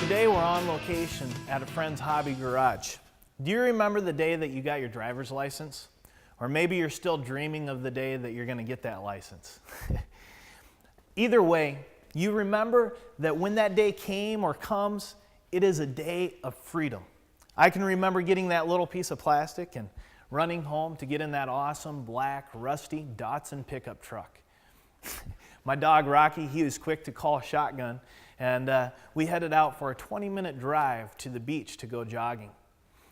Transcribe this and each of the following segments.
Today we're on location at a friend's hobby garage. Do you remember the day that you got your driver's license? Or maybe you're still dreaming of the day that you're going to get that license. Either way, you remember that when that day came or comes, it is a day of freedom. I can remember getting that little piece of plastic and running home to get in that awesome black rusty Datsun pickup truck. My dog Rocky, he was quick to call shotgun, and we headed out for a 20-minute drive to the beach to go jogging.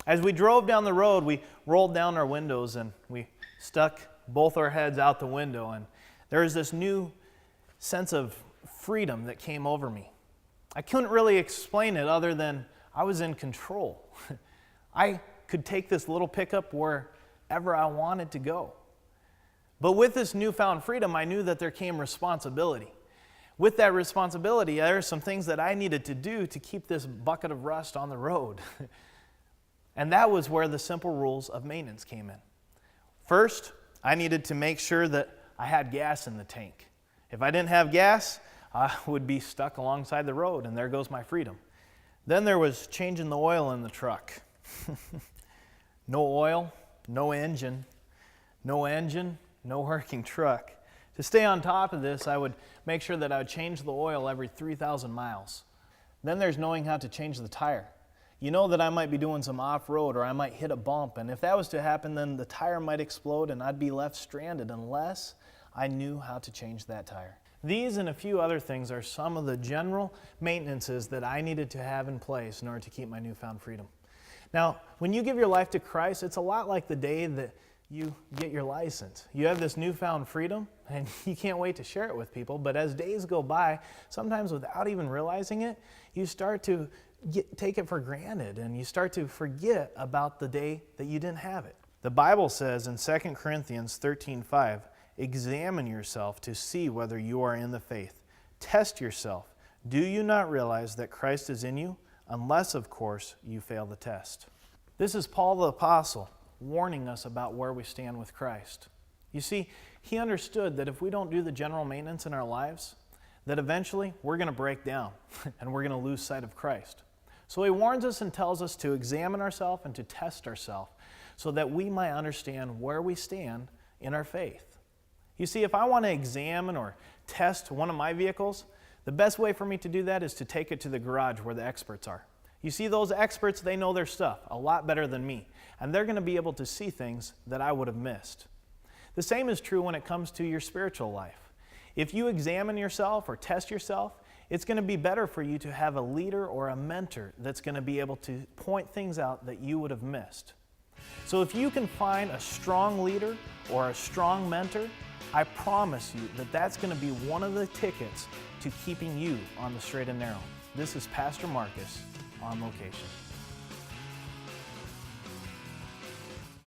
As we drove down the road, we rolled down our windows and we stuck both our heads out the window, and there was this new sense of freedom that came over me. I couldn't really explain it other than I was in control. I could take this little pickup wherever I wanted to go. But with this newfound freedom, I knew that there came responsibility. With that responsibility, there are some things that I needed to do to keep this bucket of rust on the road. And that was where the simple rules of maintenance came in. First, I needed to make sure that I had gas in the tank. If I didn't have gas, I would be stuck alongside the road, and there goes my freedom. Then there was changing the oil in the truck. No oil, no engine, no working truck. To stay on top of this, I would make sure that I would change the oil every 3,000 miles. Then there's knowing how to change the tire. You know that I might be doing some off-road or I might hit a bump, and if that was to happen, then the tire might explode and I'd be left stranded unless I knew how to change that tire. These and a few other things are some of the general maintenances that I needed to have in place in order to keep my newfound freedom. Now, when you give your life to Christ, it's a lot like the day that you get your license. You have this newfound freedom and you can't wait to share it with people, but as days go by, sometimes without even realizing it, you start to take it for granted and you start to forget about the day that you didn't have it. The Bible says in 2 Corinthians 13:5, examine yourself to see whether you are in the faith. Test yourself. Do you not realize that Christ is in you? Unless, of course, you fail the test. This is Paul the Apostle warning us about where we stand with Christ. You see, he understood that if we don't do the general maintenance in our lives, that eventually we're going to break down and we're going to lose sight of Christ. So he warns us and tells us to examine ourselves and to test ourselves so that we might understand where we stand in our faith. You see, if I want to examine or test one of my vehicles, the best way for me to do that is to take it to the garage where the experts are. You see, those experts, they know their stuff a lot better than me, and they're going to be able to see things that I would have missed. The same is true when it comes to your spiritual life. If you examine yourself or test yourself, it's going to be better for you to have a leader or a mentor that's going to be able to point things out that you would have missed. So if you can find a strong leader or a strong mentor, I promise you that that's going to be one of the tickets to keeping you on the straight and narrow. This is Pastor Marcus on location.